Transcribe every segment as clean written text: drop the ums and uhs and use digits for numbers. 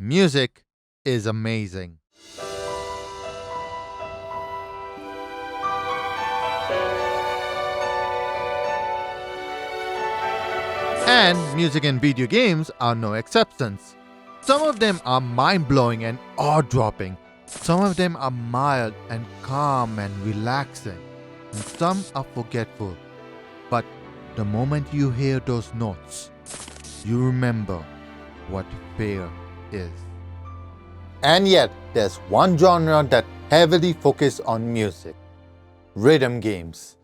music is amazing. And music in video games are no exceptions. Some of them are mind-blowing and awe-dropping. Some of them are mild and calm and relaxing. And some are forgetful. But the moment you hear those notes, you remember what fear is. And yet, there's one genre that heavily focuses on music: rhythm games.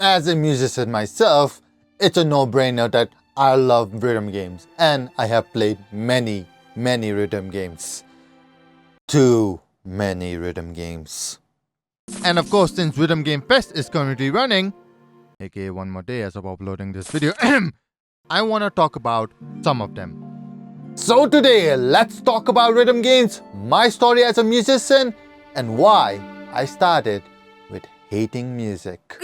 As a musician myself, it's a no-brainer that I love rhythm games, and I have played many rhythm games. Too many rhythm games. And of course, since Rhythm Game Fest is currently running, aka one more day as of uploading this video, I want to talk about some of them. So today, let's talk about rhythm games, my story as a musician, and why I started with hating music.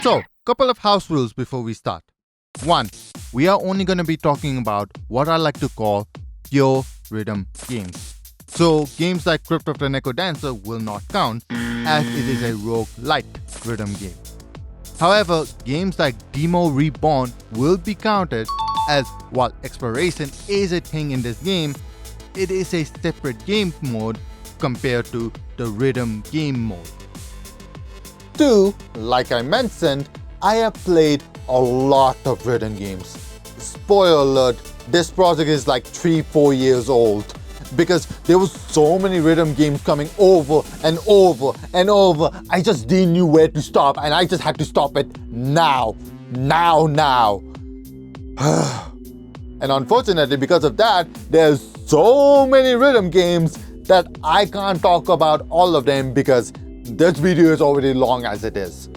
So, couple of house rules before we start. 1. We are only going to be talking about what I like to call pure rhythm games. So, games like Crypt of the Neko Dancer will not count, as it is a roguelike rhythm game. However, games like DEEMO Reborn will be counted, as while exploration is a thing in this game, it is a separate game mode compared to the rhythm game mode. 2. Like I mentioned, I have played a lot of rhythm games. Spoiler alert, this project is like 3-4 years old because there was so many rhythm games coming over and over and over. I just didn't know where to stop, and I just had to stop it now. And unfortunately, because of that, there's so many rhythm games that I can't talk about all of them because this video is already long as it is.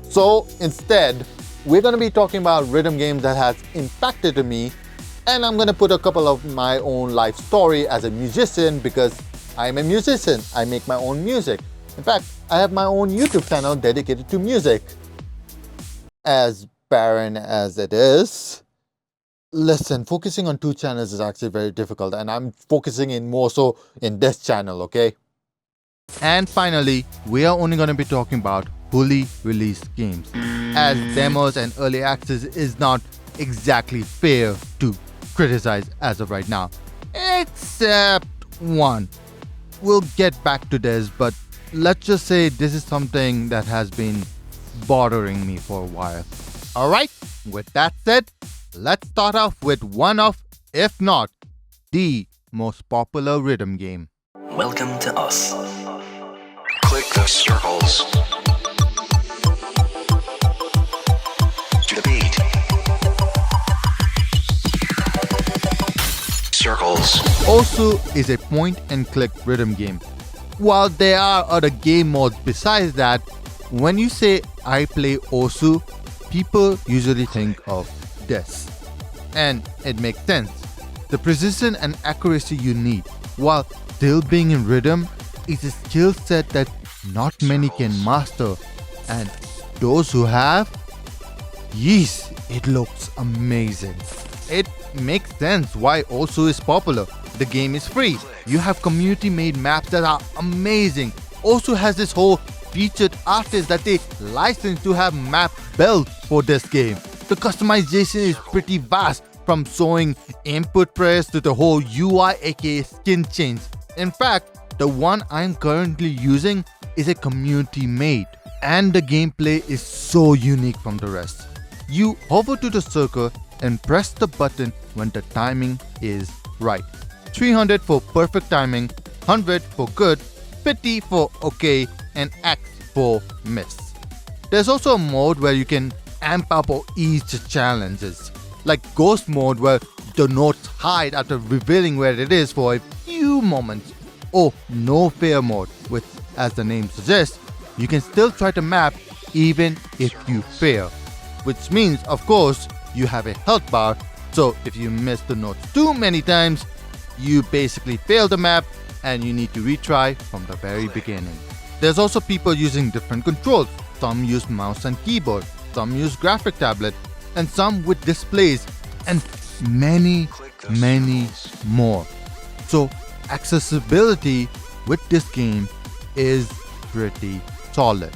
So instead, we're going to be talking about rhythm games that has impacted me, and I'm going to put a couple of my own life story as a musician because I'm a musician. I make my own music. In fact, I have my own YouTube channel dedicated to music. As barren as it is, listen, focusing on 2 channels is actually very difficult, and I'm focusing in more so in this channel, okay? And finally, we are only going to be talking about fully released games, as demos and early access is not exactly fair to criticize as of right now, except one. We'll get back to this, but let's just say this is something that has been bothering me for a while. Alright, with that said, let's start off with one of, if not, the most popular rhythm game. Welcome to us. Click the circles to the beat. Circles. Osu is a point-and-click rhythm game. While there are other game modes besides that, when you say I play Osu, people usually think of this. And it makes sense. The precision and accuracy you need, while still being in rhythm, is a skill set that not many can master, and those who have, yes, it looks amazing. It makes sense why Osu is popular. The game is free. You have community-made maps that are amazing. Osu has this whole featured artist that they license to have map built for this game. The customization is pretty vast, from showing input press to the whole UI aka skin change. In fact, the one I'm currently using is a community made, and the gameplay is so unique from the rest. You hover to the circle and press the button when the timing is right. 300 for perfect timing, 100 for good, 50 for okay, and X for miss. There's also a mode where you can amp up or ease the challenges, like Ghost mode where the notes hide after revealing where it is for a few moments. Or no fair mode, which, as the name suggests, you can still try to map even if you fail. Which means, of course, you have a health bar, so if you miss the notes too many times, you basically fail the map and you need to retry from the very beginning. There's also people using different controls. Some use mouse and keyboard, some use graphic tablet, and some with displays, and many more. So accessibility with this game is pretty solid.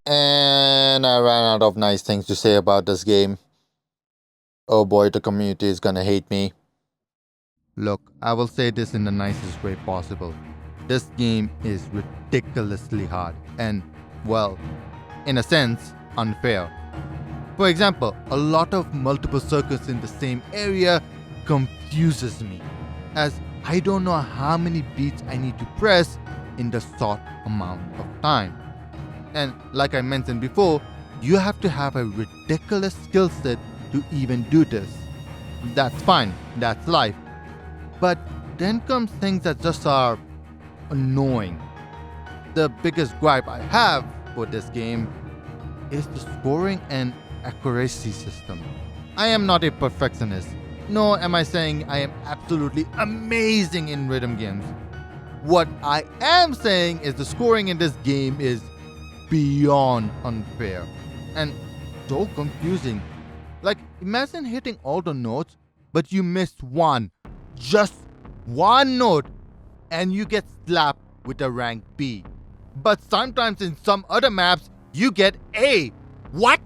And I ran out of nice things to say about this game. Oh boy, the community is gonna hate me. Look, I will say this in the nicest way possible. This game is ridiculously hard and, well, in a sense, unfair. For example, a lot of multiple circuits in the same area confuses me, as I don't know how many beats I need to press in the short amount of time. And like I mentioned before, you have to have a ridiculous skill set to even do this. That's fine, that's life. But then comes things that just are annoying. The biggest gripe I have for this game is the scoring and accuracy system. I am not a perfectionist, nor am I saying I am absolutely amazing in rhythm games. What I am saying is the scoring in this game is beyond unfair and so confusing. Like, imagine hitting all the notes, but you missed one, just one note, and you get slapped with a rank B. But sometimes in some other maps, you get A. What?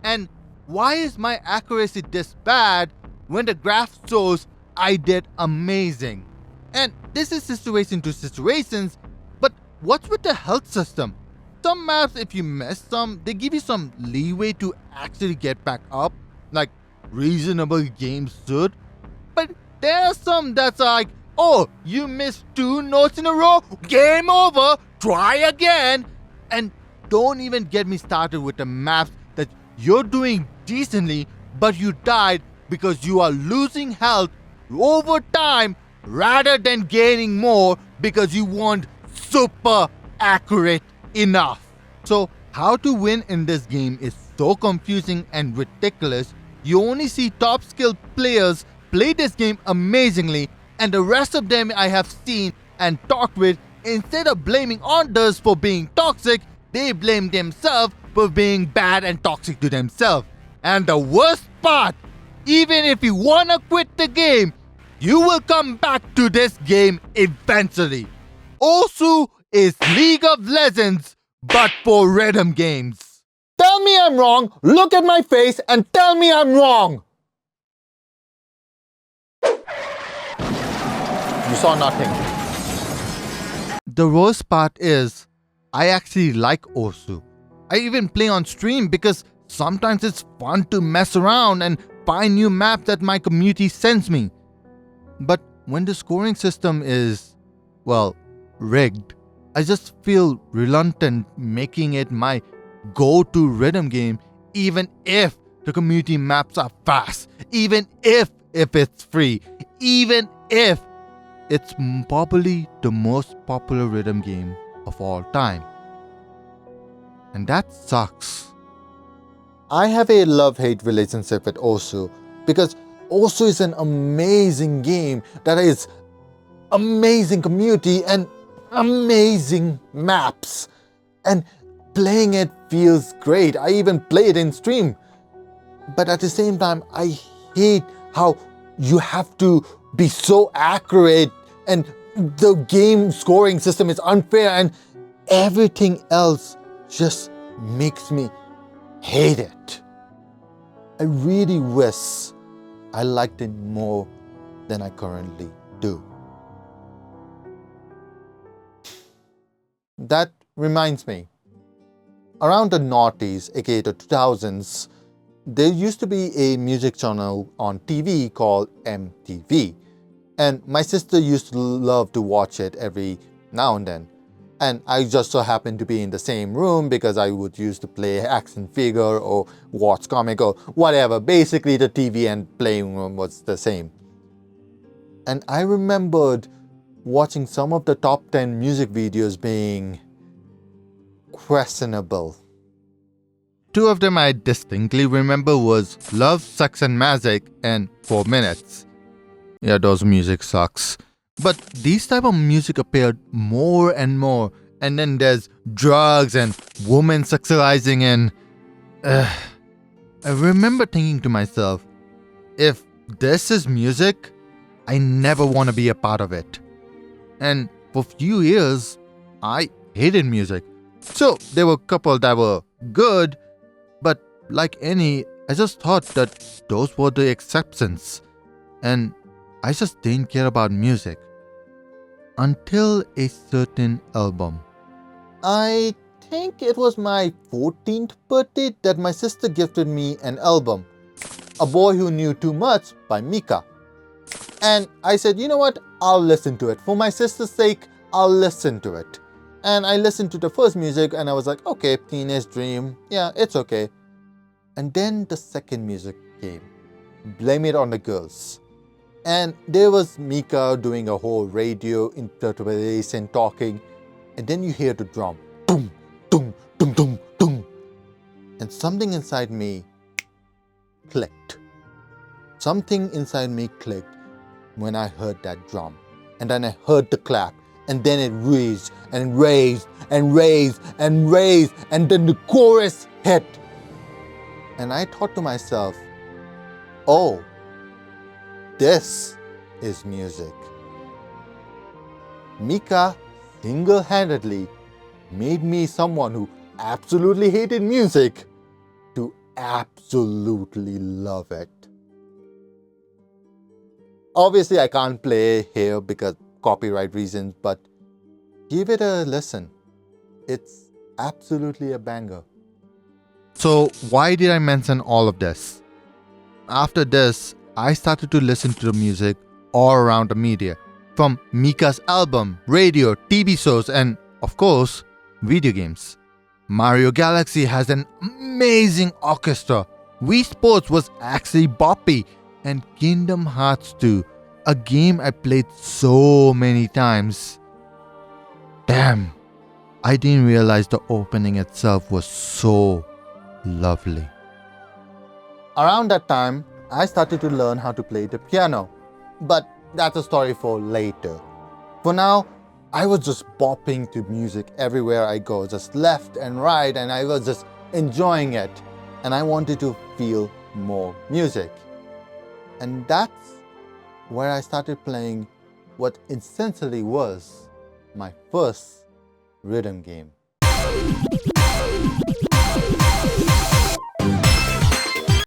And why is my accuracy this bad when the graph shows I did amazing? And this is situation to situations, but what's with the health system? Some maps, if you miss some, they give you some leeway to actually get back up, like reasonable games should. But there are some that's like, oh, you missed 2 notes in a row, game over, try again. And don't even get me started with the maps that you're doing decently, but you died because you are losing health over time rather than gaining more because you weren't super accurate enough. So how to win in this game is so confusing and ridiculous. You only see top skilled players play this game amazingly, and the rest of them I have seen and talked with, instead of blaming others for being toxic, they blame themselves for being bad and toxic to themselves. And the worst part, even if you wanna quit the game, you will come back to this game eventually. Osu is League of Legends, but for rhythm games. Tell me I'm wrong, look at my face and tell me I'm wrong. You saw nothing. The worst part is, I actually like Osu. I even play on stream because sometimes it's fun to mess around and find new maps that my community sends me. But when the scoring system is, well, rigged, I just feel reluctant making it my go-to rhythm game, even if the community maps are fast, even if it's free, even if it's probably the most popular rhythm game of all time. And that sucks. I have a love-hate relationship with Osu because Osu is an amazing game that is amazing community and amazing maps. And playing it feels great. I even play it in stream. But at the same time, I hate how you have to be so accurate and the game scoring system is unfair and everything else just makes me hate it. I really wish I liked it more than I currently do. That reminds me, around the noughties, aka the 2000s, there used to be a music channel on TV called MTV. And my sister used to love to watch it every now and then. And I just so happened to be in the same room because I would used to play action figure or watch comic or whatever. Basically, the TV and playing room was the same. And I remembered watching some of the top 10 music videos being questionable. Two of them I distinctly remember was Love, Sex and Magic and 4 Minutes. Yeah, those music sucks. But these type of music appeared more and more. And then there's drugs and women sexualizing and... I remember thinking to myself, if this is music, I never want to be a part of it. And for a few years, I hated music. So there were a couple that were good, but like any, I just thought that those were the exceptions. And I just didn't care about music. Until a certain album. I think it was my 14th birthday that my sister gifted me an album, A Boy Who Knew Too Much by Mika. And I said, you know what, I'll listen to it. For my sister's sake, I'll listen to it. And I listened to the first music and I was like, okay, Teenage Dream, yeah, it's okay. And then the second music came, Blame It on the Girls. And there was Mika doing a whole radio interpretation talking, and then you hear the drum, boom, boom, boom, boom, boom. And something inside me clicked. Something inside me clicked when I heard that drum. And then I heard the clap, and then it raised and raised and raised and raised, and then the chorus hit. And I thought to myself, oh, this is music. Mika single-handedly made me someone who absolutely hated music to absolutely love it. Obviously, I can't play here because copyright reasons, but give it a listen. It's absolutely a banger. So why did I mention all of this? After this, I started to listen to the music all around the media. From Mika's album, radio, TV shows, and of course, video games. Mario Galaxy has an amazing orchestra. Wii Sports was actually boppy. And Kingdom Hearts 2, a game I played so many times. Damn, I didn't realize the opening itself was so lovely. Around that time, I started to learn how to play the piano, but that's a story for later. For now, I was just bopping to music everywhere I go, just left and right, and I was just enjoying it. And I wanted to feel more music. And that's where I started playing what essentially was my first rhythm game.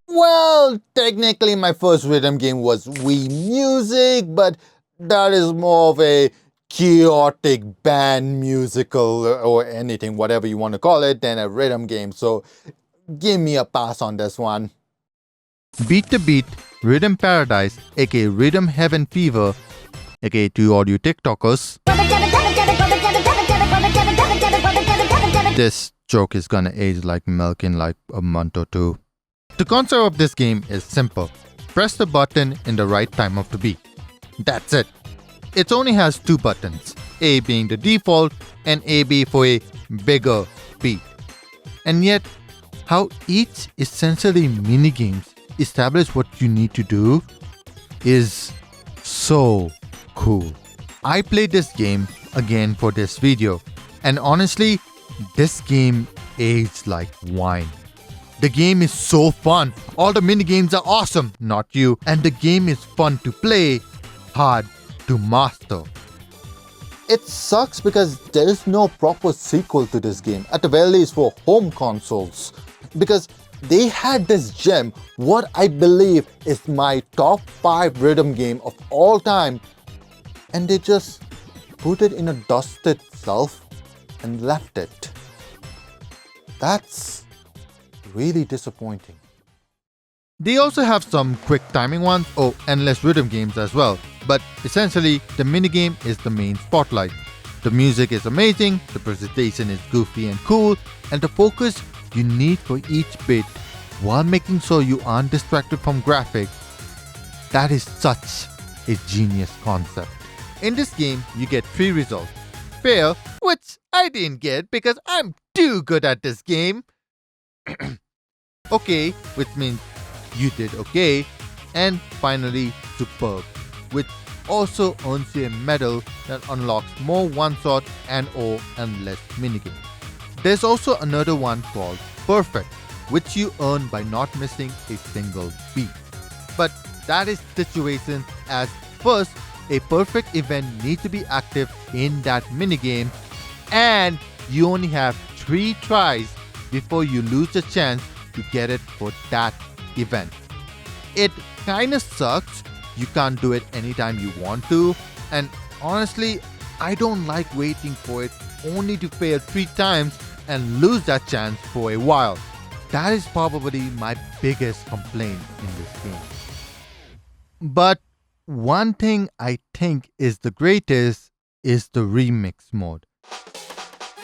Well, technically my first rhythm game was Wii Music, but that is more of a chaotic band musical or anything, whatever you want to call it, than a rhythm game. So give me a pass on this one. Beat the Beat, Rhythm Paradise, aka Rhythm Heaven Fever, aka to all you TikTokers. This joke is gonna age like milk in like a month or two. The concept of this game is simple. Press the button in the right time of the beat. That's it. It only has two buttons, A being the default and AB for a bigger beat. And yet, how each essentially minigames establish what you need to do is so cool. I played this game again for this video, and honestly, this game aged like wine. The game is so fun. All the minigames are awesome, not you. And the game is fun to play, hard to master. It sucks because there is no proper sequel to this game, at the very least for home consoles. Because they had this gem, what I believe is my top 5 rhythm game of all time, and they just put it in a dusted shelf and left it. That's really disappointing. They also have some quick timing ones or endless rhythm games as well, but essentially the minigame is the main spotlight. The music is amazing, the presentation is goofy and cool, and the focus you need for each bit while making sure you aren't distracted from graphics. That is such a genius concept. In this game, you get 3 results. Fail, which I didn't get because I'm too good at this game. Okay, which means you did okay. And finally, superb, which also earns you a medal that unlocks more one-shot and/or endless minigames. There's also another one called perfect, which you earn by not missing a single beat. But that is situation as first, a perfect event needs to be active in that minigame, and you only have 3 tries before you lose the chance to get it for that event. It kinda sucks. You can't do it anytime you want to, and honestly, I don't like waiting for it only to fail 3 times and lose that chance for a while. That is probably my biggest complaint in this game. But one thing I think is the greatest is the remix mode.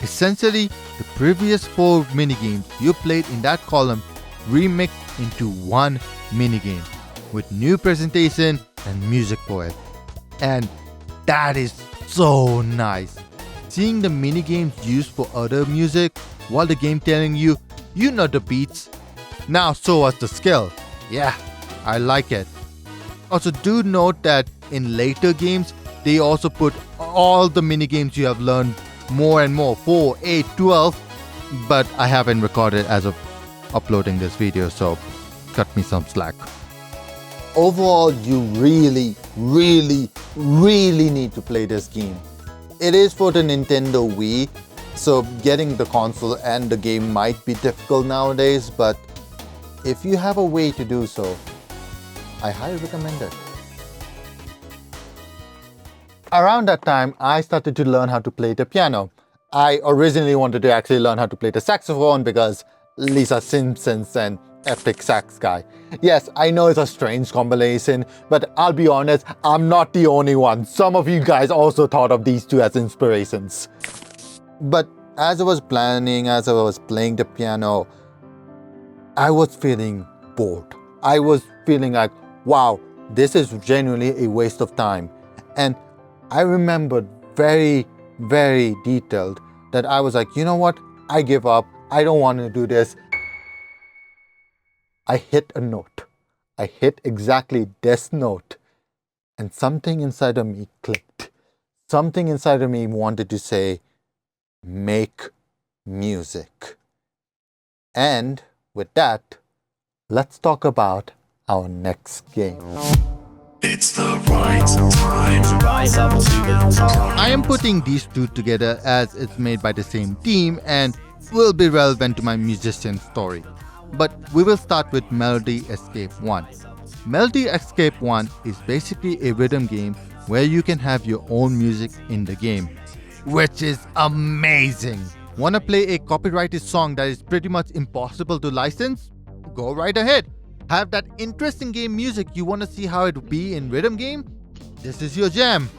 Essentially, the previous 4 minigames you played in that column remixed into one minigame with new presentation and music for it. And that is so nice. Seeing the minigames used for other music while the game telling you, you know the beats, now show us the skill. Yeah, I like it. Also, do note that in later games, they also put all the minigames you have learned more and more, 4, 8, 12, but I haven't recorded as of uploading this video, so cut me some slack. Overall, you really need to play this game. It is for the Nintendo Wii, so getting the console and the game might be difficult nowadays, but if you have a way to do so, I highly recommend it. Around that time, I started to learn how to play the piano. I originally wanted to actually learn how to play the saxophone because Lisa Simpson's an epic sax guy. Yes, I know it's a strange combination, but I'll be honest, I'm not the only one. Some of you guys also thought of these two as inspirations. But as I was planning, as I was playing the piano, I was feeling bored. I was feeling like, wow, this is genuinely a waste of time. And I remembered very detailed that I was like, you know what? I give up. I don't want to do this. I hit a note. I hit exactly this note. And something inside of me clicked. Something inside of me wanted to say, make music. And with that, let's talk about our next game. It's the right time to rise up to the top. I am putting these two together as it's made by the same team and will be relevant to my musician story. But we will start with Melody Escape 1. Melody Escape 1 is basically a rhythm game where you can have your own music in the game, which is amazing. Wanna play a copyrighted song that is pretty much impossible to license? Go right ahead. Have that interesting game music you wanna see how it would be in rhythm game? This is your jam.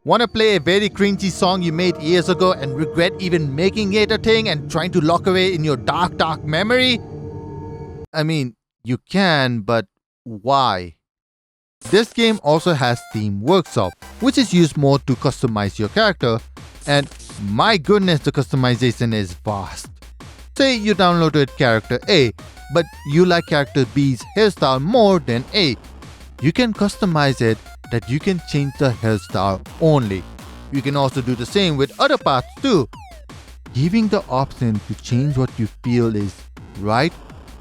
Wanna play a very cringy song you made years ago and regret even making it a thing and trying to lock away in your dark memory? I mean, you can, but why? This game also has Theme Workshop, which is used more to customize your character, and my goodness, the customization is vast. Say you downloaded character A, but you like character B's hairstyle more than A. You can customize it that you can change the hairstyle only. You can also do the same with other parts too. Giving the option to change what you feel is right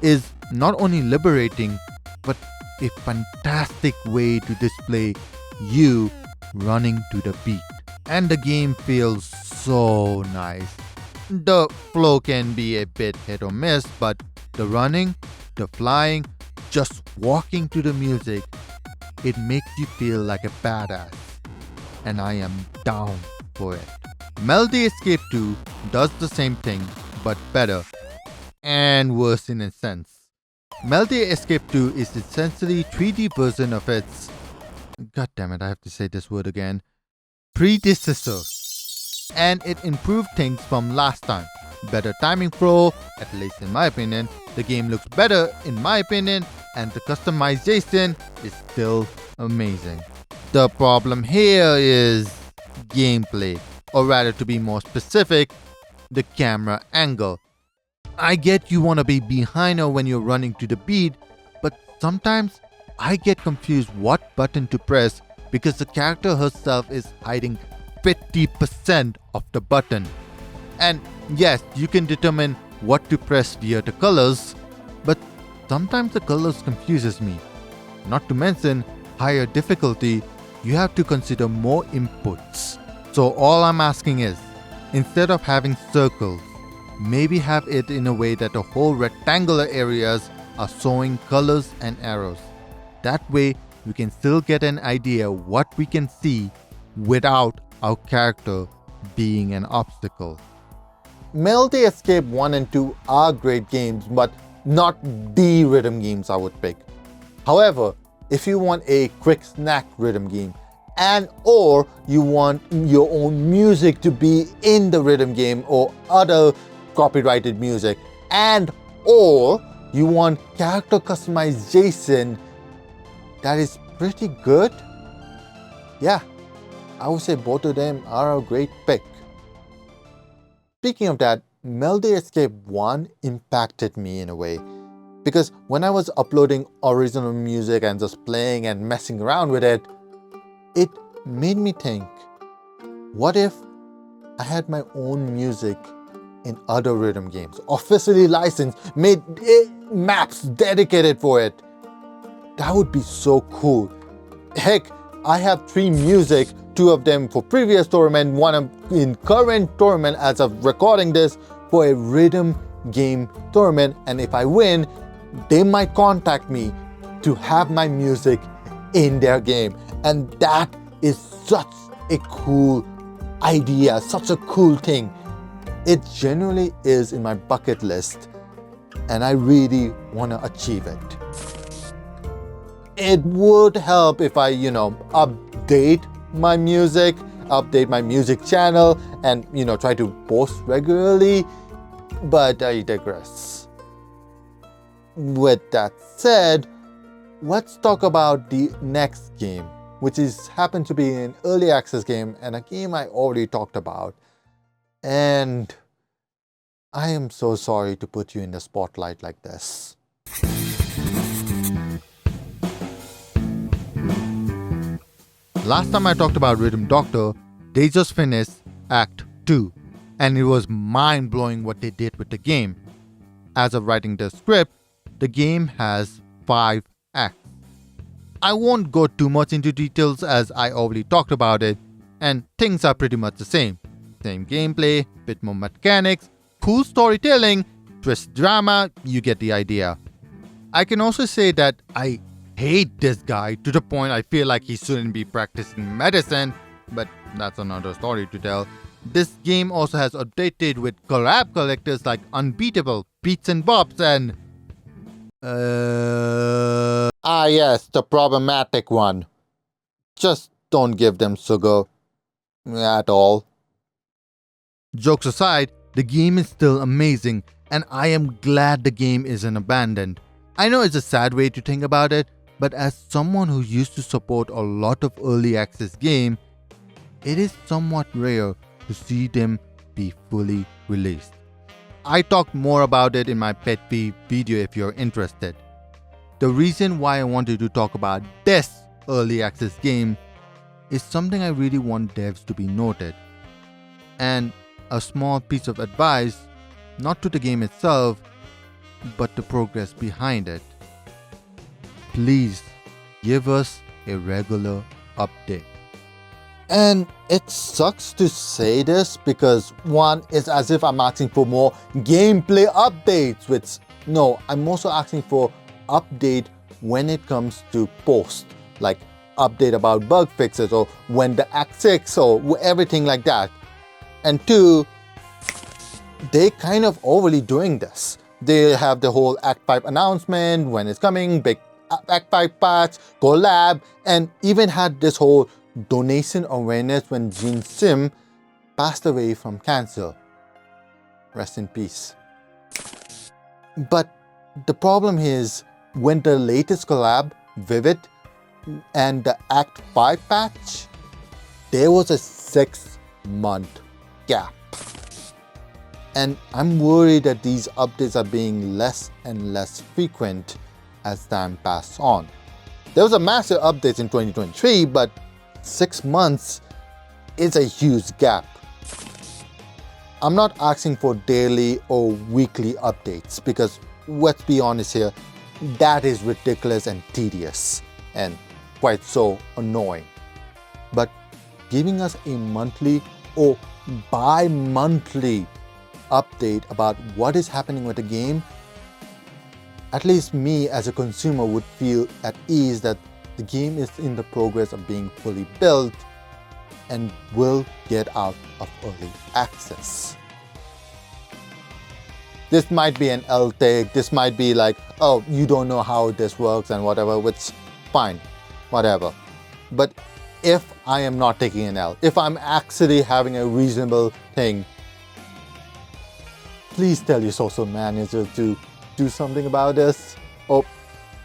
is not only liberating, but a fantastic way to display you running to the beat. And the game feels so nice. The flow can be a bit hit or miss, but the running, the flying, just walking to the music, it makes you feel like a badass. And I am down for it. Melody Escape 2 does the same thing, but better. And worse in a sense. Melody Escape 2 is essentially 3D version of its, god damn it, I have to say this word again, predecessor. and it improved things from last time. Better timing pro, at least in my opinion. The game looks better in my opinion, and the customization is still amazing. The problem here is gameplay, or rather to be more specific, the camera angle. I get you want to be behind her when you're running to the beat, but sometimes I get confused what button to press because the character herself is hiding 50% of the button. And yes, you can determine what to press via the colors, but sometimes the colors confuses me. Not to mention higher difficulty, you have to consider more inputs. So all I'm asking is, instead of having circles, maybe have it in a way that the whole rectangular areas are showing colors and arrows. That way we can still get an idea what we can see without our character being an obstacle. Melody Escape 1 and 2 are great games, but not the rhythm games I would pick. However, if you want a quick snack rhythm game and or you want your own music to be in the rhythm game or other copyrighted music, and or you want character customization that is pretty good, yeah, I would say both of them are a great pick. Speaking of that, Melody Escape 1 impacted me in a way, because when I was uploading original music and just playing and messing around with it, it made me think, what if I had my own music in other rhythm games, officially licensed, made maps dedicated for it? That would be so cool. Heck, I have 3 music, 2 of them for previous tournament, 1 in current tournament as of recording this for a rhythm game tournament, and if I win, they might contact me to have my music in their game. And that is such a cool idea, such a cool thing. It genuinely is in my bucket list, and I really want to achieve it. It would help if I, update my music, update my music channel, and, try to post regularly, but I digress. With that said, let's talk about the next game, which happened to be an early access game and a game I already talked about. And I am so sorry to put you in the spotlight like this. Last time I talked about Rhythm Doctor, they just finished Act 2, and it was mind-blowing what they did with the game. As of writing the script, the game has 5 acts. I won't go too much into details as I already talked about it, and things are pretty much the same. Same gameplay, bit more mechanics, cool storytelling, twist drama, you get the idea. I can also say that I hate this guy to the point I feel like he shouldn't be practicing medicine, but that's another story to tell. This game also has updated with collab collectors like Unbeatable, Beats and Bobs, and yes, the problematic one. Just don't give them sugar at all. Jokes aside, the game is still amazing, and I am glad the game isn't abandoned. I know it's a sad way to think about it, but as someone who used to support a lot of early access games, it is somewhat rare to see them be fully released. I talked more about it in my pet peeve video if you're interested. The reason why I wanted to talk about this early access game is something I really want devs to be noted. And a small piece of advice, not to the game itself, but the progress behind it. Please give us a regular update. And it sucks to say this because one, it's as if I'm asking for more gameplay updates, which no, I'm also asking for update when it comes to post, like update about bug fixes or when the Act 6 or everything like that. And 2, they kind of overly doing this. They have the whole Act 5 announcement, when it's coming, big Act 5 patch, collab, and even had this whole donation awareness when Gene Sim passed away from cancer. Rest in peace. But the problem is, when the latest collab, Vivid, and the Act 5 patch, there was a 6-month gap. And I'm worried that these updates are being less and less frequent as time passes on. There was a massive update in 2023, but 6 months is a huge gap. I'm not asking for daily or weekly updates because, let's be honest here, that is ridiculous and tedious and quite so annoying. But giving us a monthly or bi-monthly update about what is happening with the game, at least me as a consumer would feel at ease that the game is in the progress of being fully built and will get out of early access. This might be an L take, this might be like, oh, you don't know how this works and whatever, which fine, whatever. But if I am not taking an L, if I'm actually having a reasonable thing, please tell your social manager to do something about this or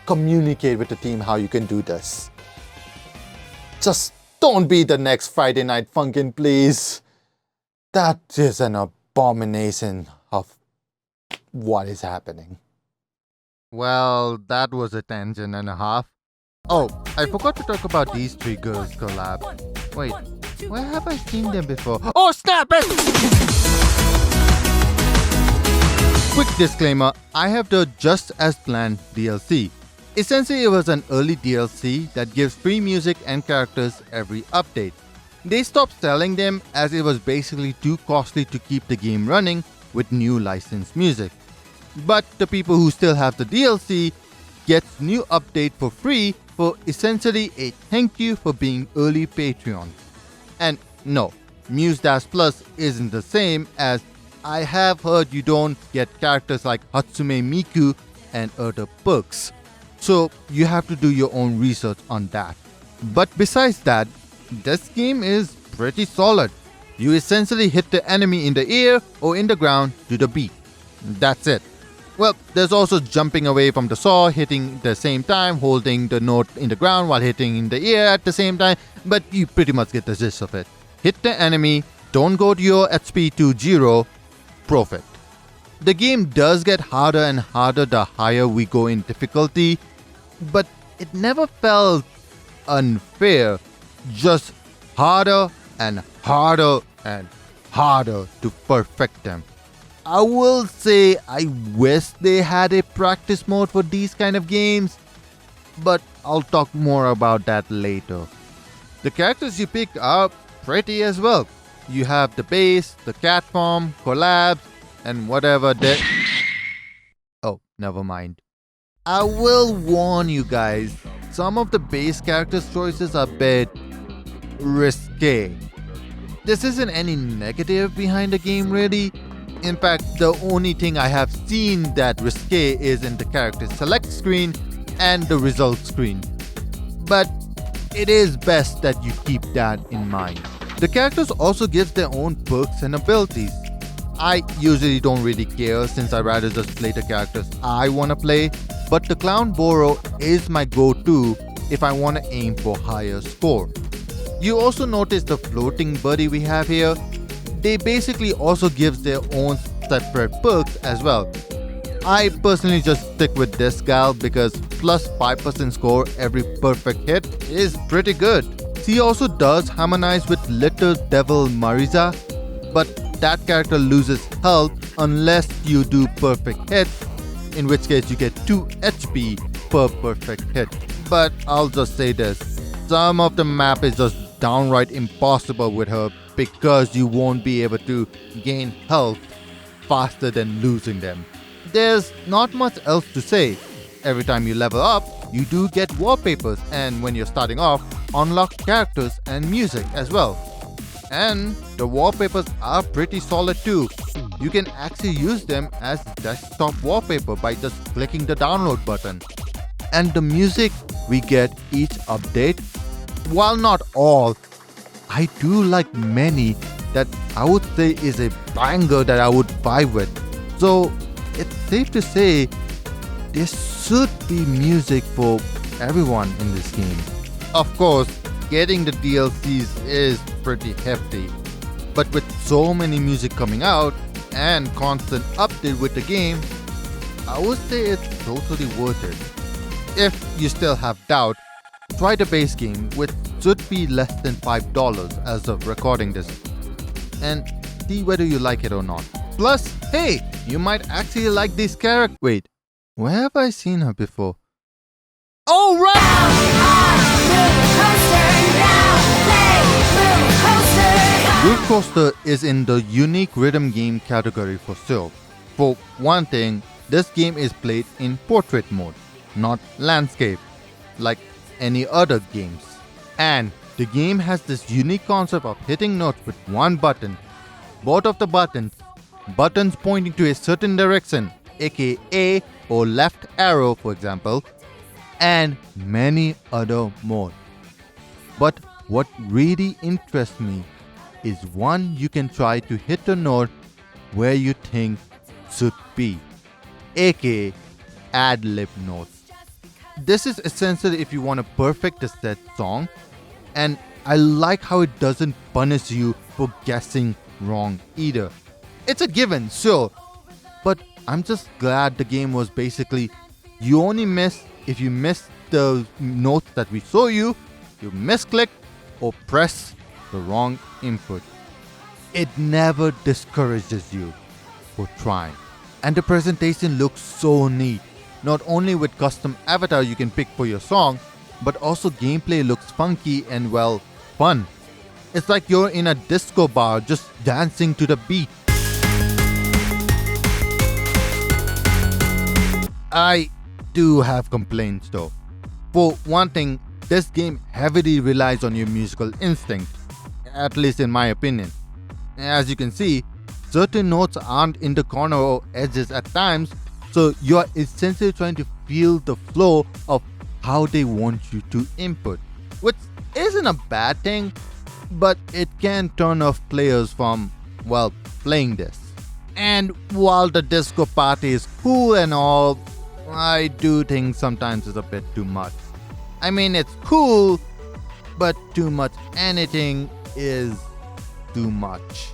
communicate with the team how you can do this. Just don't be the next Friday Night Funkin', please. That is an abomination of what is happening. Well, that was a tangent and a half. Oh, I forgot to talk about these 3 girls collab. Wait, where have I seen them before? Oh, snap it! Quick disclaimer, I have the Just As Planned DLC. Essentially, it was an early DLC that gives free music and characters every update. They stopped selling them as it was basically too costly to keep the game running with new licensed music. But the people who still have the DLC gets new update for free for essentially a thank you for being early Patreon. And no, Muse Dash Plus isn't the same, as I have heard you don't get characters like Hatsume Miku and other perks. So you have to do your own research on that. But besides that, this game is pretty solid. You essentially hit the enemy in the air or in the ground to the beat. That's it. Well, there's also jumping away from the saw, hitting at the same time, holding the note in the ground while hitting in the air at the same time, but you pretty much get the gist of it. Hit the enemy, don't go to your HP to 0, profit. The game does get harder and harder the higher we go in difficulty, but it never felt unfair, just harder and harder and harder to perfect them. I will say I wish they had a practice mode for these kind of games, but I'll talk more about that later. The characters you pick are pretty as well. You have the base, the cat form, collabs, and whatever they... Oh, never mind. I will warn you guys, some of the base characters' choices are a bit risque. This isn't any negative behind the game really. In fact, the only thing I have seen that risque is in the character select screen and the results screen. But it is best that you keep that in mind. The characters also give their own perks and abilities. I usually don't really care since I rather just play the characters I wanna play, but the Clown Boro is my go-to if I wanna aim for higher score. You also notice the floating buddy we have here. They basically also gives their own separate perks as well. I personally just stick with this gal because plus 5% score every perfect hit is pretty good. She also does harmonize with Little Devil Marisa, but that character loses health unless you do perfect hits, in which case you get 2 HP per perfect hit. But I'll just say this, some of the map is just downright impossible with her because you won't be able to gain health faster than losing them. There's not much else to say. Every time you level up, you do get wallpapers, and when you're starting off, unlock characters and music as well. And the wallpapers are pretty solid too. You can actually use them as desktop wallpaper by just clicking the download button. And the music we get each update, while not all, I do like many, that I would say is a banger that I would buy with. So it's safe to say there should be music for everyone in this game. Of course, getting the DLCs is pretty hefty, but with so many music coming out and constant update with the game, I would say it's totally worth it. If you still have doubt, try the base game, which should be less than $5 as of recording this, and see whether you like it or not. Plus, hey, you might actually like this character. Wait, where have I seen her before? Oh, right! Roller Coaster is in the unique rhythm game category for sure. For one thing, this game is played in portrait mode, not landscape, like any other games. And the game has this unique concept of hitting notes with one button. Both of the buttons pointing to a certain direction, aka A or left arrow for example, and many other more. But what really interests me is one you can try to hit the note where you think should be, aka ad-lib notes. This is essentially if you want to perfect a set song, and I like how it doesn't punish you for guessing wrong either. It's a given, sure, but I'm just glad the game was basically you only miss if you miss the notes that we show you, you misclick or press the wrong input. It never discourages you for trying. And the presentation looks so neat. Not only with custom avatar you can pick for your song, but also gameplay looks funky and well, fun. It's like you're in a disco bar just dancing to the beat. I do have complaints though. For one thing, this game heavily relies on your musical instinct, at least in my opinion. As you can see, certain notes aren't in the corner or edges at times, so you are essentially trying to feel the flow of how they want you to input, which isn't a bad thing, but it can turn off players from, well, playing this. And while the disco party is cool and all, I do think sometimes it's a bit too much. I mean, it's cool, but too much anything is too much.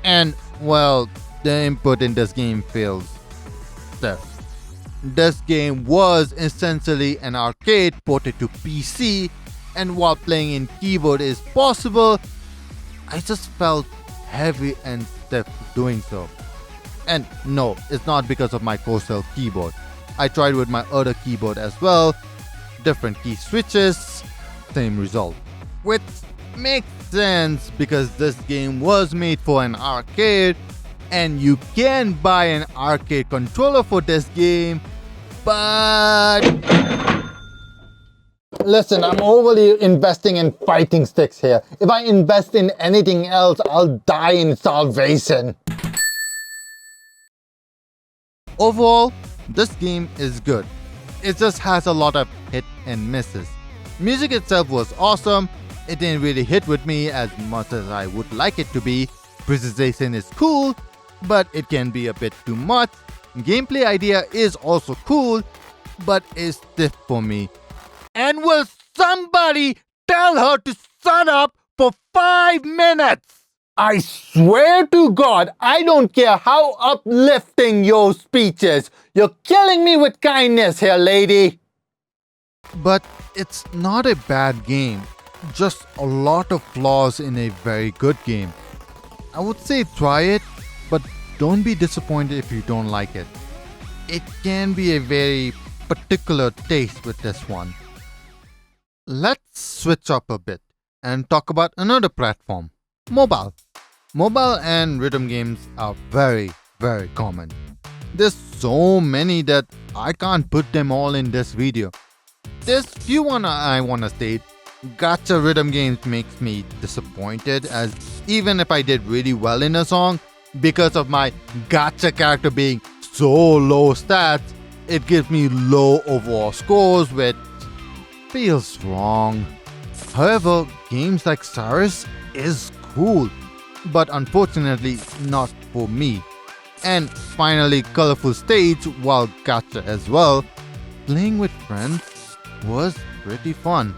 And, well, the input in this game feels stiff. This game was essentially an arcade ported to PC, and while playing in keyboard is possible, I just felt heavy and stiff doing so. And no, it's not because of my Corsair keyboard. I tried with my other keyboard as well, different key switches, same result. Which makes sense because this game was made for an arcade, and you can buy an arcade controller for this game, but listen, I'm overly investing in fighting sticks here. If I invest in anything else, I'll die in salvation. Overall, this game is good. It just has a lot of hit and misses. Music itself was awesome. It didn't really hit with me as much as I would like it to be. Presentation is cool, but it can be a bit too much. Gameplay idea is also cool, but is stiff for me. And will somebody tell her to shut up for 5 minutes? I swear to God, I don't care how uplifting your speech is. You're killing me with kindness here, lady. But it's not a bad game. Just a lot of flaws in a very good game. I would say try it, but don't be disappointed if you don't like it. It can be a very particular taste with this one. Let's switch up a bit and talk about another platform, mobile. Mobile and rhythm games are very, very common. There's so many that I can't put them all in this video. There's few I wanna state. Gacha rhythm games makes me disappointed, as even if I did really well in a song, because of my gacha character being so low stats, it gives me low overall scores, which feels wrong. However, games like Saber is cool. but unfortunately not for me. And finally, colorful stage while gacha as well. Playing with friends was pretty fun,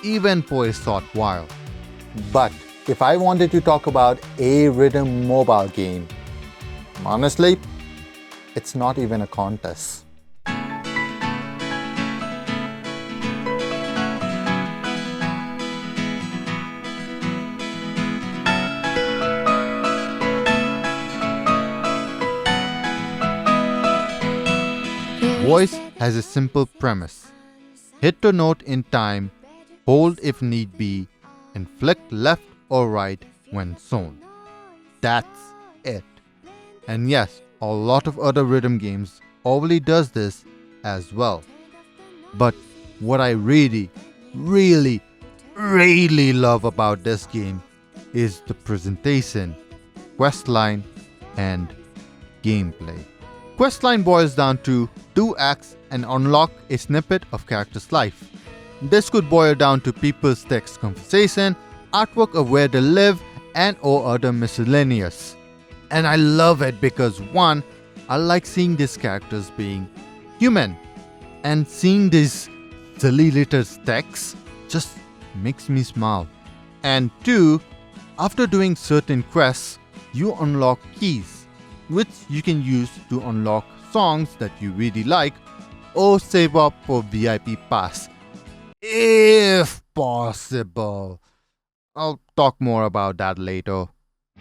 even for a short while. But if I wanted to talk about a rhythm mobile game, honestly, it's not even a contest. VOEZ has a simple premise. Hit the note in time, hold if need be, and flick left or right when shown. That's it. And yes, a lot of other rhythm games already does this as well. But what I really love about this game is the presentation, questline, and gameplay. Questline boils down to 2 acts and unlock a snippet of character's life. This could boil down to people's text conversation, artwork of where they live, and or other miscellaneous. And I love it because 1, I like seeing these characters being human, and seeing these silly little texts just makes me smile. And 2, after doing certain quests, you unlock keys, which you can use to unlock songs that you really like or save up for VIP pass, if possible. I'll talk more about that later.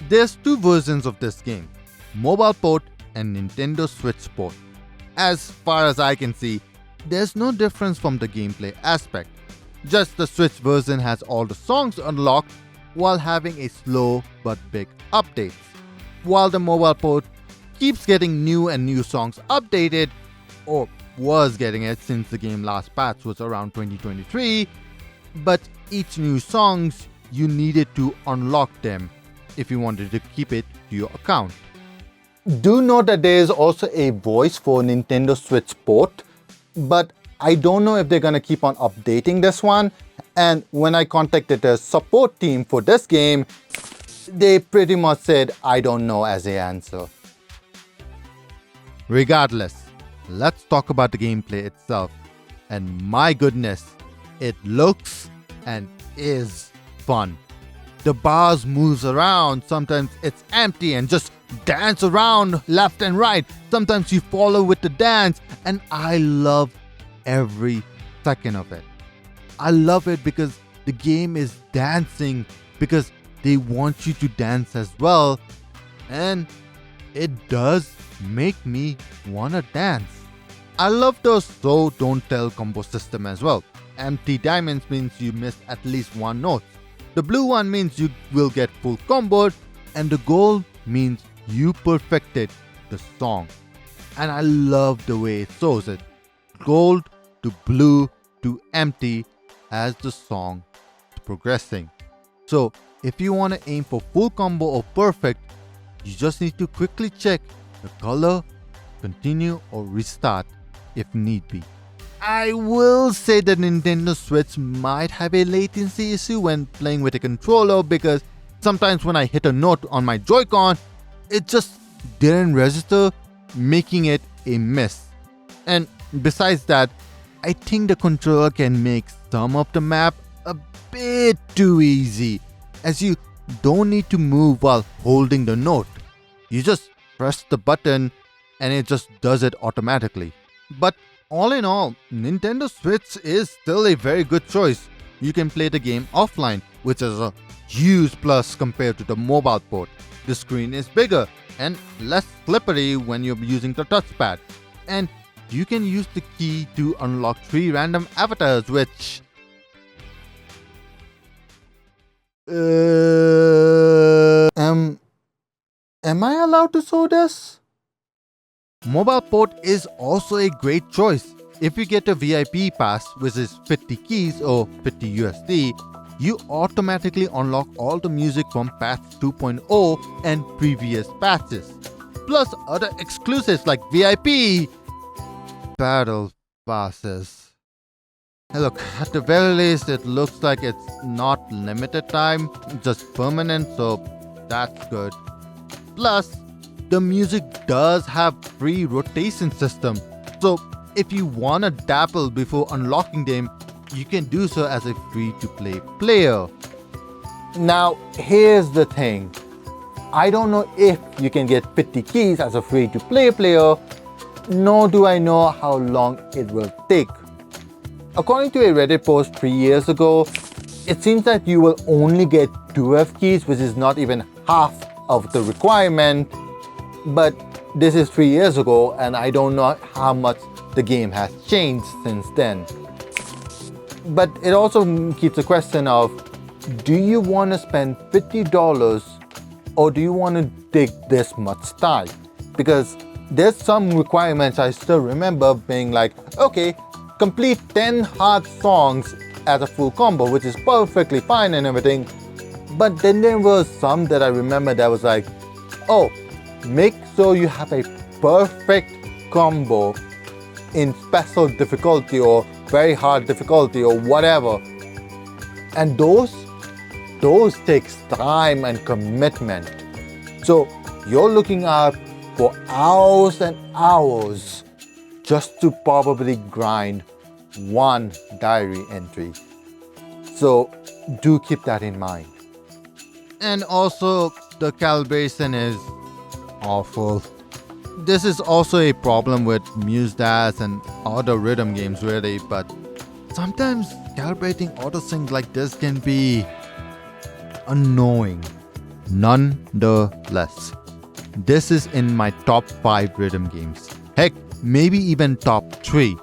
There's 2 versions of this game, mobile port and Nintendo Switch port. As far as I can see, there's no difference from the gameplay aspect. Just the Switch version has all the songs unlocked while having a slow but big updates, while the mobile port keeps getting new songs updated, or was getting it since the game last patch was around 2023, but each new songs you needed to unlock them if you wanted to keep it to your account. Do note that there is also a voice for Nintendo Switch port, but I don't know if they're gonna keep on updating this one. And when I contacted the support team for this game, they pretty much said I don't know as a answer. Regardless, let's talk about the gameplay itself. And my goodness, it looks and is fun. The bars moves around, sometimes it's empty and just dance around left and right. Sometimes you follow with the dance, and I love every second of it. I love it because the game is dancing, because they want you to dance as well, and it does make me wanna dance. I love the so don't tell combo system as well. Empty diamonds means you missed at least 1 note. The blue one means you will get full comboed, and the gold means you perfected the song. And I love the way it shows it. Gold to blue to empty as the song is progressing. So if you want to aim for full combo or perfect, you just need to quickly check the color, continue or restart if need be. I will say that Nintendo Switch might have a latency issue when playing with a controller, because sometimes when I hit a note on my Joy-Con, it just didn't register, making it a miss. And besides that, I think the controller can make some of the map a bit too easy, as you don't need to move while holding the note. You just press the button and it just does it automatically. But all in all, Nintendo Switch is still a very good choice. You can play the game offline, which is a huge plus compared to the mobile port. The screen is bigger and less slippery when you're using the touchpad. And you can use the key to unlock 3 random avatars, which... Am I allowed to show this? Mobile port is also a great choice. If you get a VIP pass, which is 50 keys or 50 USD, you automatically unlock all the music from patch 2.0 and previous patches, plus other exclusives like VIP battle passes. Hey, look, at the very least, it looks like it's not limited time, just permanent, so That's good. Plus, the music does have free rotation system. So if you wanna dabble before unlocking them, you can do so as a free-to-play player. Now, here's the thing. I don't know if you can get 50 keys as a free-to-play player, nor do I know how long it will take. According to a Reddit post 3 years ago, it seems that you will only get 12 keys, which is not even half of the requirement. But this is 3 years ago, and I don't know how much the game has changed since then. But it also keeps the question of, do you want to spend $50 or do you want to take this much time? Because there's some requirements I still remember being like, okay, complete 10 hard songs as a full combo, which is perfectly fine and everything. But then there were some that I remember that was like, oh, make sure you have a perfect combo in special difficulty or very hard difficulty or whatever. And those takes time and commitment. So you're looking out for hours and hours just to probably grind one diary entry. So do keep that in mind. And also, the calibration is awful. This is also a problem with Muse Dash and other rhythm games really, but sometimes calibrating autosync like this can be annoying. Nonetheless, this is in my top 5 rhythm games. Heck, maybe even top 3.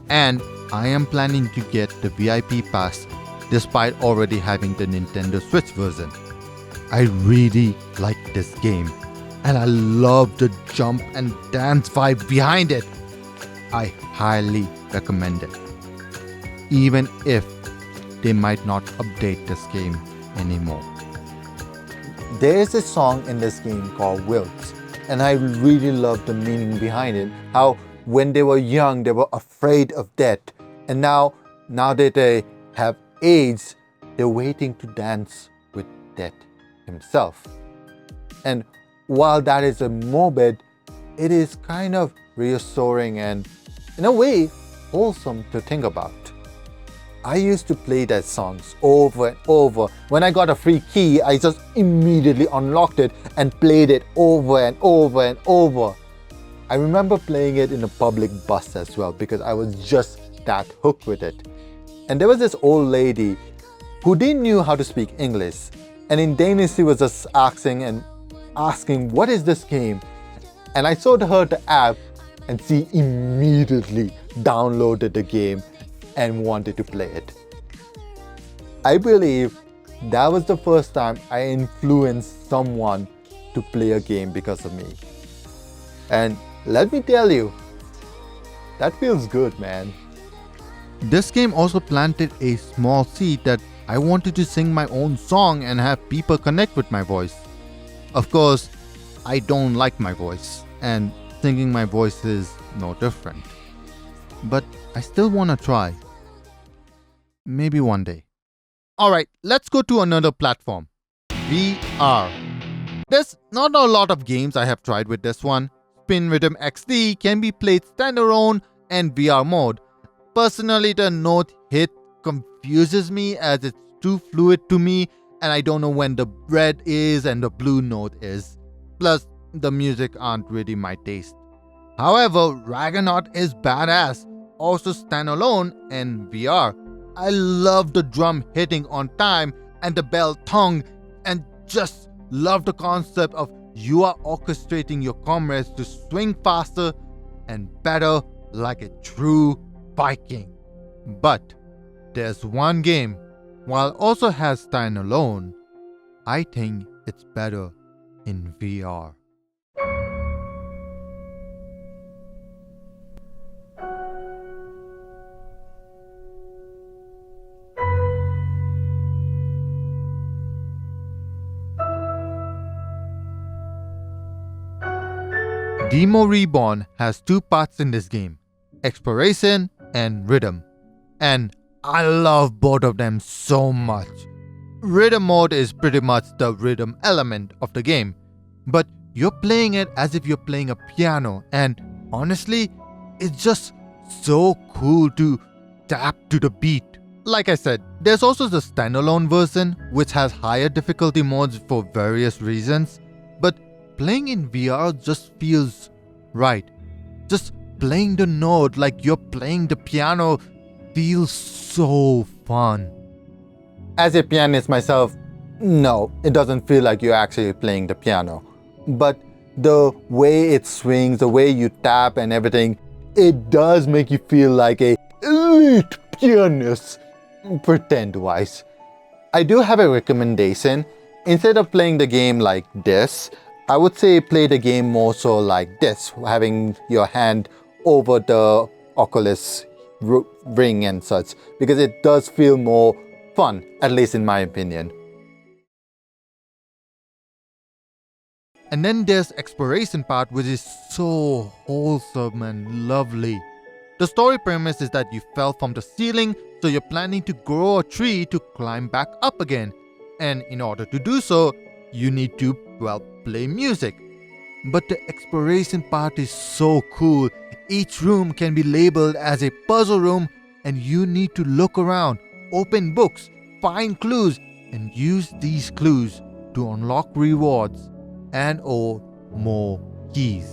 And I am planning to get the VIP pass despite already having the Nintendo Switch version. I really like this game and I love the jump and dance vibe behind it. I highly recommend it. Even if they might not update this game anymore. There is a song in this game called Wilts, and I really love the meaning behind it. How when they were young, they were afraid of death, and now that they have AIDS, they're waiting to dance with death himself. And while that is a morbid, it is kind of reassuring and, in a way, wholesome to think about. I used to play that songs over and over. When I got a free key, I just immediately unlocked it and played it over and over and over. I remember playing it in a public bus as well because I was just that hooked with it. And there was this old lady who didn't know how to speak English. And in Danish, she was just asking, what is this game? And I showed her the app and she immediately downloaded the game and wanted to play it. I believe that was the first time I influenced someone to play a game because of me. And let me tell you, that feels good, man. This game also planted a small seed that I wanted to sing my own song and have people connect with my voice. Of course, I don't like my voice, and singing my voice is no different. But I still want to try. Maybe one day. Alright, let's go to another platform. VR. There's not a lot of games I have tried with this one. Spin Rhythm XD can be played standalone and VR mode. Personally, the note hit confuses me as it's too fluid to me and I don't know when the red is and the blue note is. Plus, the music aren't really my taste. However, Ragnaut is badass, also standalone and VR. I love the drum hitting on time and the bell tongue, and just love the concept of you are orchestrating your comrades to swing faster and better like a true Viking. But there's one game, while also has standalone, I think it's better in VR. DEEMO Reborn has 2 parts in this game, exploration and rhythm. And I love both of them so much. Rhythm mode is pretty much the rhythm element of the game, but you're playing it as if you're playing a piano, and honestly, it's just so cool to tap to the beat. Like I said, there's also the standalone version which has higher difficulty modes for various reasons, but playing in VR just feels right. Just playing the note like you're playing the piano feels so fun. As a pianist myself, no, it doesn't feel like you're actually playing the piano. But the way it swings, the way you tap and everything, it does make you feel like a elite pianist, pretend-wise. I do have a recommendation. Instead of playing the game like this, I would say play the game more so like this, having your hand over the Oculus ring and such, because it does feel more fun, at least in my opinion. And then there's exploration part, which is so wholesome and lovely. The story premise is that you fell from the ceiling, so you're planning to grow a tree to climb back up again. And in order to do so, you need to, well, play music. But the exploration part is so cool. Each room can be labeled as a puzzle room, and you need to look around, open books, find clues, and use these clues to unlock rewards and/or more keys.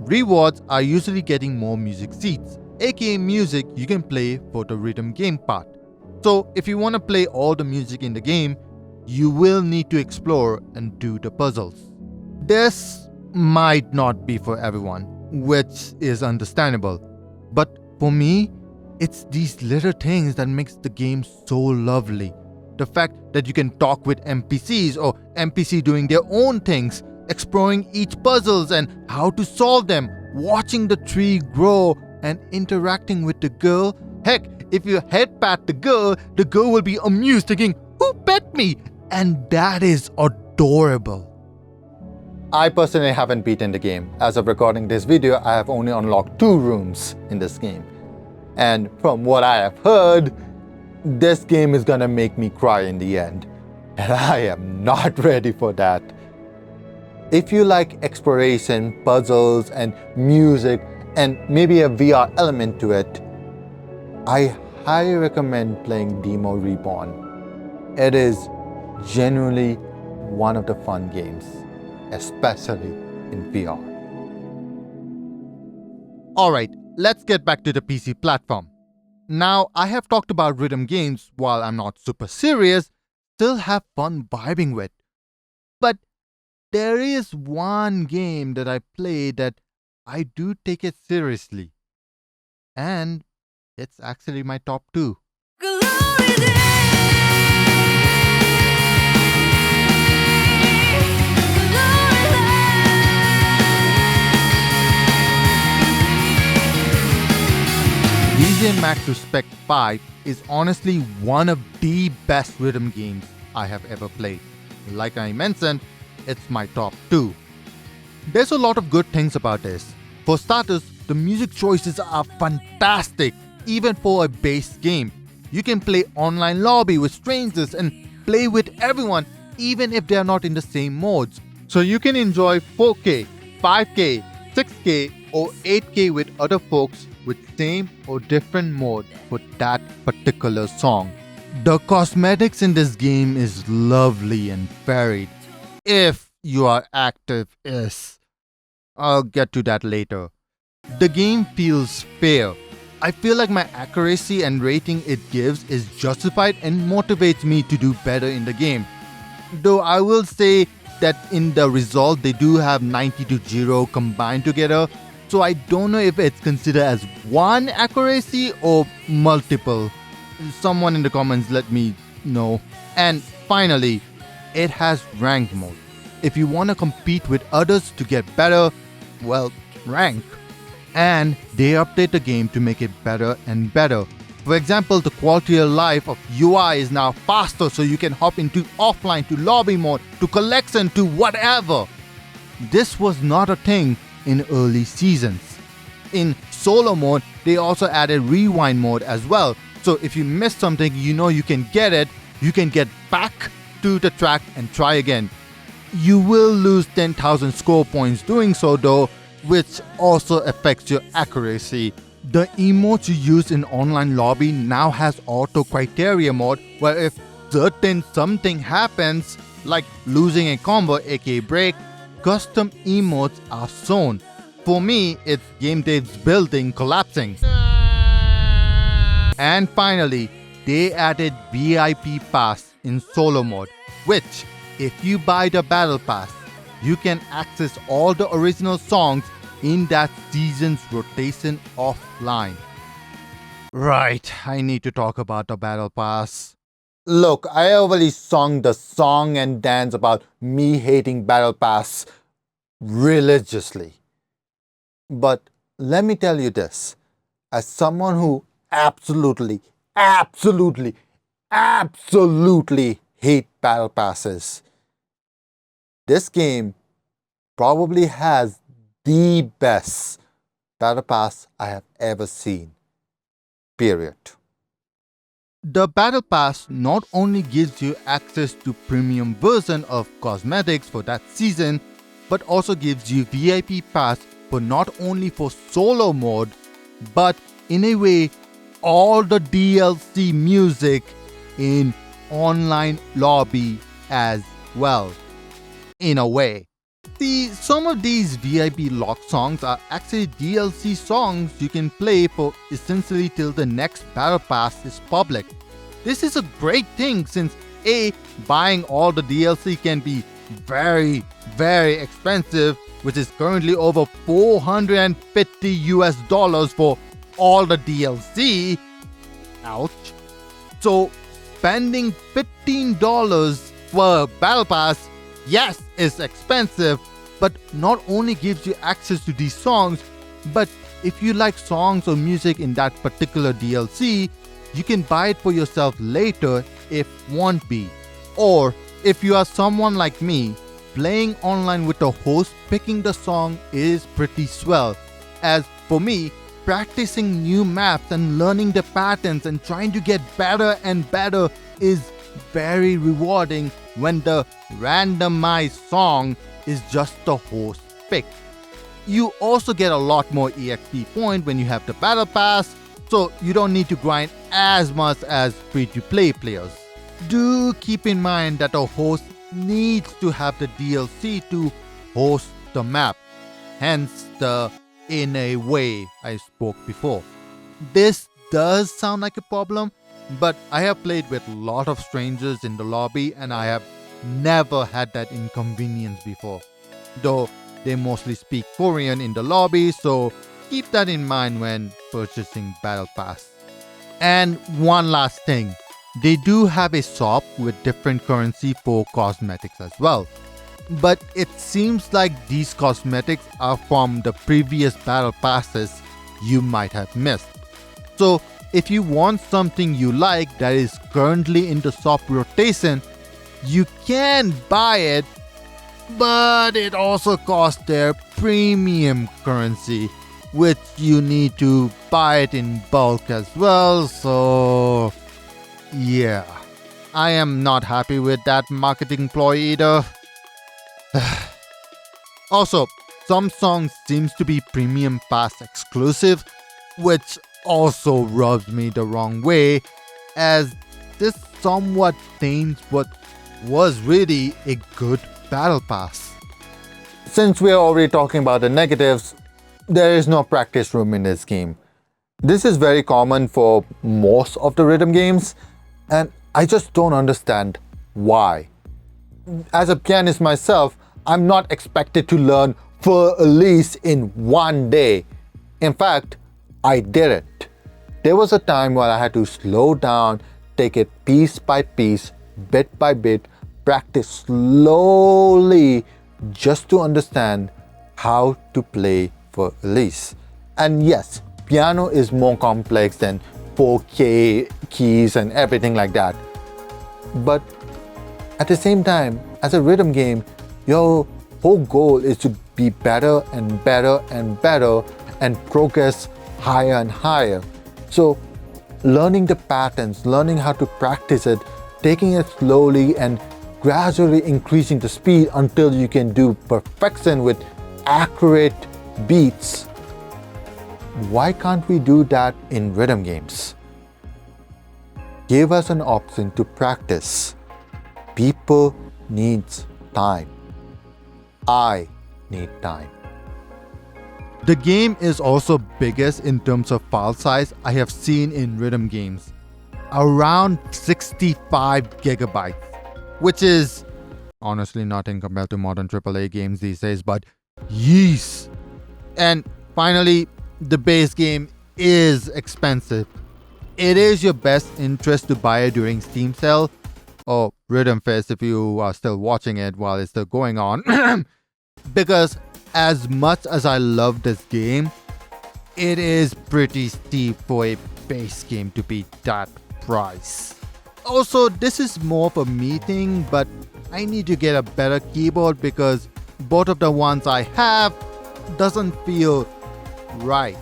Rewards are usually getting more music seats, aka music you can play for the rhythm game part. So if you want to play all the music in the game, you will need to explore and do the puzzles. This might not be for everyone, which is understandable. But for me, it's these little things that makes the game so lovely. The fact that you can talk with NPCs or NPC doing their own things, exploring each puzzles and how to solve them, watching the tree grow and interacting with the girl. Heck, if you head pat the girl will be amused thinking, "Who pet me?" And that is adorable. I personally haven't beaten the game. As of recording this video, I have only unlocked 2 rooms in this game. And from what I have heard, this game is gonna make me cry in the end. And I am not ready for that. If you like exploration, puzzles, and music, and maybe a VR element to it, I highly recommend playing DEEMO Reborn. It is genuinely one of the fun games, especially in VR. Alright, let's get back to the PC platform. Now, I have talked about rhythm games while I'm not super serious, still have fun vibing with. But there is one game that I play that I do take it seriously. And it's actually my top 2. DJMAX Respect 5 is honestly one of the best rhythm games I have ever played. Like I mentioned, it's my top 2. There's a lot of good things about this. For starters, the music choices are fantastic, even for a base game. You can play online lobby with strangers and play with everyone, even if they are not in the same modes. So you can enjoy 4K, 5K, 6K or 8K with other folks with same or different mode for that particular song. The cosmetics in this game is lovely and varied. If you are active, yes. I'll get to that later. The game feels fair. I feel like my accuracy and rating it gives is justified and motivates me to do better in the game. Though I will say that in the result they do have 90 to 0 combined together, so I don't know if it's considered as one accuracy or multiple. Someone in the comments let me know. And finally, it has rank mode. If you want to compete with others to get better, well, rank. And they update the game to make it better and better. For example, the quality of life of UI is now faster, so you can hop into offline to lobby mode, to collection, to whatever. This was not a thing in early seasons. In solo mode, they also added rewind mode as well. So if you missed something, you know you can get it you can get back to the track and try again. You will lose 10,000 score points doing so though, which also affects your accuracy. The emotes you use in online lobby now has auto criteria mode, where if certain something happens, like losing a combo aka break, custom emotes are shown. For me, it's game dev's building collapsing. And finally, they added VIP pass in solo mode, which if you buy the battle pass, you can access all the original songs in that season's rotation offline. Right, I need to talk about the battle pass. Look, I already sung the song and dance about me hating battle pass religiously. But let me tell you this, as someone who absolutely hate battle passes, this game probably has the best battle pass I have ever seen. Period. The battle pass not only gives you access to premium version of cosmetics for that season, but also gives you VIP pass for not only for solo mode, but in a way all the DLC music in online lobby as well. In a way. See, some of these VIP lock songs are actually DLC songs you can play for essentially till the next battle pass is public. This is a great thing since A, buying all the DLC can be very expensive, which is currently over $450 for all the DLC. Ouch. So spending $15 for a battle pass, yes, is expensive, but not only gives you access to these songs, but if you like songs or music in that particular DLC, you can buy it for yourself later if want be. Or if you are someone like me, playing online with a host picking the song is pretty swell. As for me, practicing new maps and learning the patterns and trying to get better and better is very rewarding when the randomized song is just the host pick. You also get a lot more EXP point when you have the battle pass, so you don't need to grind as much as free-to-play players. Do keep in mind that a host needs to have the DLC to host the map, hence the "in a way" I spoke before. This does sound like a problem, but I have played with a lot of strangers in the lobby and I have never had that inconvenience before. Though they mostly speak Korean in the lobby, so keep that in mind when purchasing Battle Pass. And one last thing, they do have a shop with different currency for cosmetics as well. But it seems like these cosmetics are from the previous battle passes you might have missed. So if you want something you like that is currently in the shop rotation, you can buy it, but it also costs their premium currency, which you need to buy it in bulk as well. So yeah, I am not happy with that marketing ploy either. Also, some songs seems to be premium pass exclusive, which also rubs me the wrong way, as this somewhat taints what was really a good battle pass. Since we are already talking about the negatives, there is no practice room in this game. This is very common for most of the rhythm games, and I just don't understand why. As a pianist myself, I'm not expected to learn for at least in one day. In fact, I did it. There was a time where I had to slow down, take it piece by piece, bit by bit, practice slowly just to understand how to play for Elise. And yes, piano is more complex than 4K keys and everything like that. But at the same time, as a rhythm game, your whole goal is to be better and better and better and progress higher and higher. So learning the patterns, learning how to practice it taking it slowly and gradually increasing the speed until you can do perfection with accurate beats. Why can't we do that in rhythm games? Give us an option to practice. People need time. I need time. The game is also biggest in terms of file size I have seen in rhythm games. Around 65 gigabytes, which is honestly nothing compared to modern AAA games these days, but yeesh. And finally, the base game is expensive. It is your best interest to buy it during Steam sale or Rhythm Fest if you are still watching it while it's still going on. Because as much as I love this game, it is pretty steep for a base game to be that price. Also, this is more of a me thing, but I need to get a better keyboard because both of the ones I have doesn't feel right.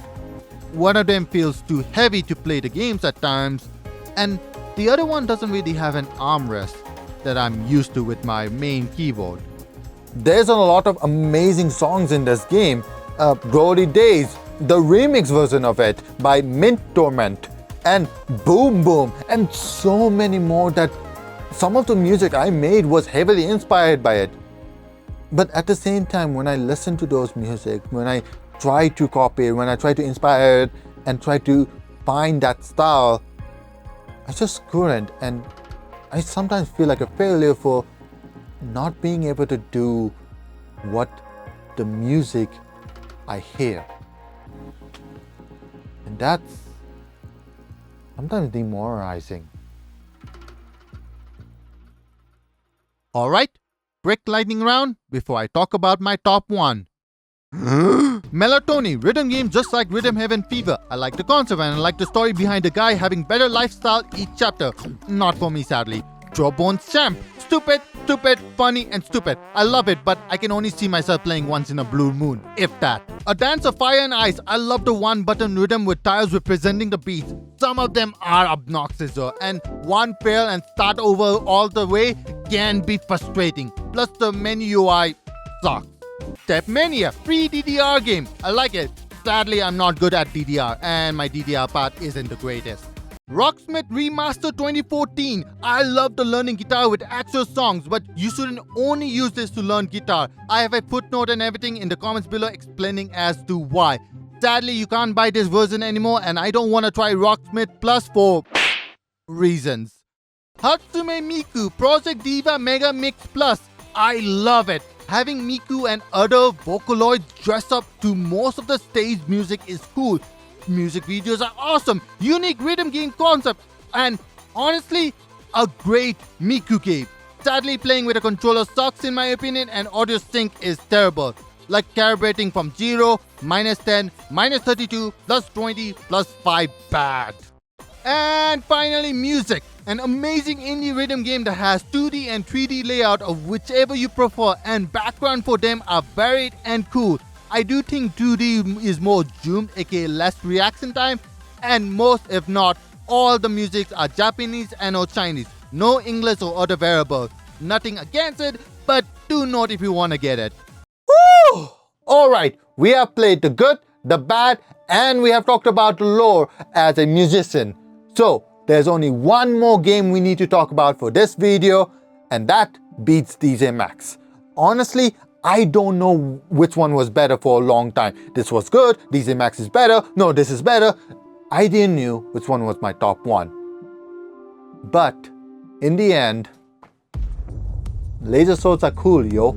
One of them feels too heavy to play the games at times, and the other one doesn't really have an armrest that I'm used to with my main keyboard. There's a lot of amazing songs in this game. Glory Days, the remix version of it by Mint Torment, and Boom Boom, and so many more that some of the music I made was heavily inspired by it. But at the same time, when I listen to those music, when I try to copy it, when I try to inspire it and try to find that style, I just couldn't, and I sometimes feel like a failure for not being able to do what the music I hear. And that's sometimes demoralizing. Alright, quick lightning round before I talk about my top one. Melatonin, rhythm game just like Rhythm Heaven Fever. I like the concept and I like the story behind the guy having better lifestyle each chapter. Not for me sadly. Jawbone's Champ, stupid, funny and stupid. I love it, but I can only see myself playing once in a blue moon, if that. A Dance of Fire and Ice, I love the one button rhythm with tiles representing the beats. Some of them are obnoxious though, and one fail and start over all the way can be frustrating. Plus the menu UI sucks. Stepmania, free DDR game. I like it. Sadly, I'm not good at DDR and my DDR part isn't the greatest. Rocksmith Remaster 2014. I love the learning guitar with actual songs, but you shouldn't only use this to learn guitar. I have a footnote and everything in the comments below explaining as to why. Sadly, you can't buy this version anymore and I don't want to try Rocksmith Plus for reasons. Hatsume Miku Project Diva Mega Mix Plus. I love it. Having Miku and other Vocaloids dress up to most of the stage music is cool. Music videos are awesome, unique rhythm game concept, and honestly, a great Miku game. Sadly, playing with a controller sucks in my opinion and audio sync is terrible. Like calibrating from 0, -10, -32, +20, +5 bad. And finally, music. An amazing indie rhythm game that has 2D and 3D layout of whichever you prefer and background for them are varied and cool. I do think 2D is more zoomed, aka less reaction time, and most if not all the musics are Japanese and or Chinese. No English or other variables. Nothing against it, but do note if you want to get it. Woo! Alright, we have played the good, the bad, and we have talked about the lore as a musician. So, there's only one more game we need to talk about for this video, and that beats DJMAX. Honestly, I don't know which one was better for a long time. This was good, DJMAX is better, no, this is better. I didn't know which one was my top one. But, in the end, laser swords are cool, yo.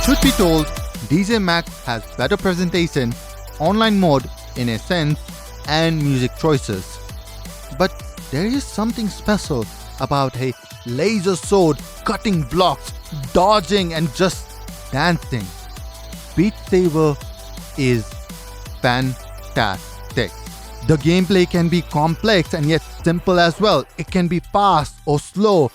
Truth be told, DJMAX has better presentation, online mode in a sense, and music choices. But there is something special about a laser sword cutting blocks, dodging and just dancing. Beat Saber is fantastic. The gameplay can be complex and yet simple as well. It can be fast or slow.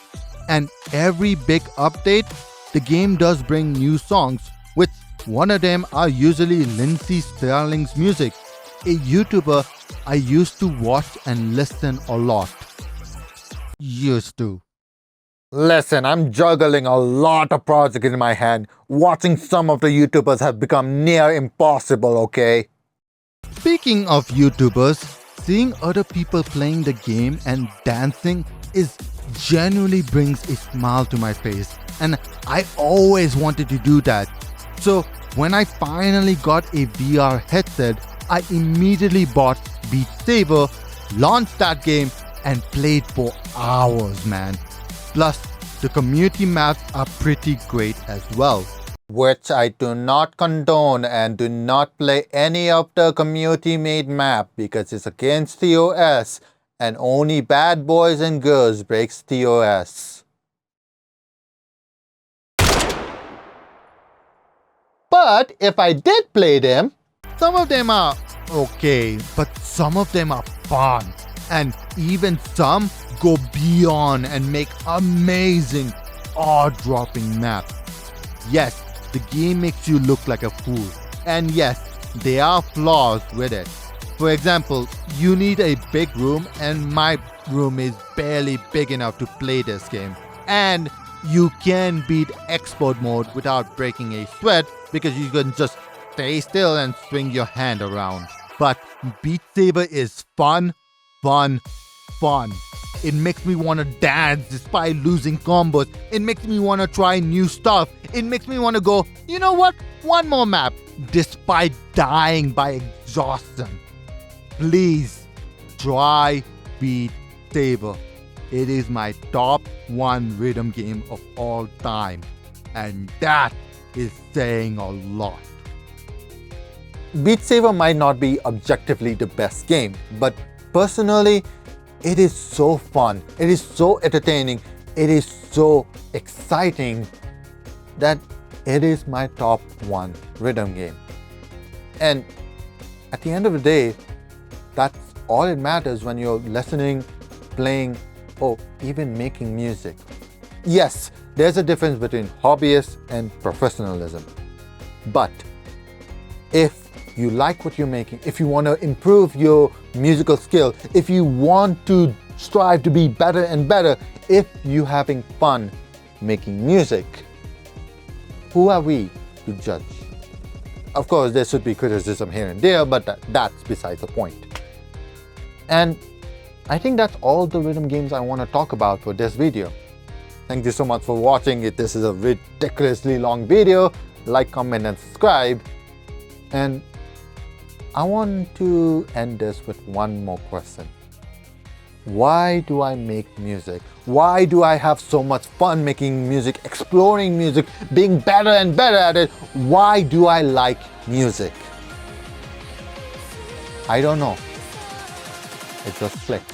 And every big update, the game does bring new songs, which one of them are usually Lindsay Sterling's music, a YouTuber I used to watch and listen a lot. Used to. Listen, I'm juggling a lot of projects in my hand. Watching some of the YouTubers have become near impossible, okay? Speaking of YouTubers, seeing other people playing the game and dancing genuinely brings a smile to my face, and I always wanted to do that. So when I finally got a VR headset, I immediately bought Beat Saber, launched that game, and played for hours, man. Plus, the community maps are pretty great as well, which I do not condone, and do not play any of the community-made map because it's against TOS, and only bad boys and girls breaks TOS. But if I did play them, some of them are okay, but some of them are fun. And even some go beyond and make amazing, awe-dropping maps. Yes, the game makes you look like a fool. And yes, there are flaws with it. For example, you need a big room, and my room is barely big enough to play this game. And you can beat expert mode without breaking a sweat because you can just stay still and swing your hand around. But Beat Saber is fun. It makes me want to dance despite losing combos. It makes me want to try new stuff. It makes me want to go, you know what? One more map despite dying by exhaustion. Please try Beat Saber. It is my top 1 rhythm game of all time. And that is saying a lot. Beat Saber might not be objectively the best game, but personally, it is so fun, it is so entertaining, it is so exciting that it is my top 1 rhythm game. And at the end of the day, that's all it matters when you're listening, playing, or even making music. Yes, there's a difference between hobbyist and professionalism. But if you like what you're making, if you want to improve your musical skill, if you want to strive to be better and better, if you're having fun making music, who are we to judge? Of course, there should be criticism here and there, but that's besides the point. And I think that's all the rhythm games I want to talk about for this video. Thank you so much for watching it. This is a ridiculously long video. Like, comment, and subscribe. And I want to end this with one more question. Why do I make music? Why do I have so much fun making music, exploring music, being better and better at it? Why do I like music? I don't know. It just clicked.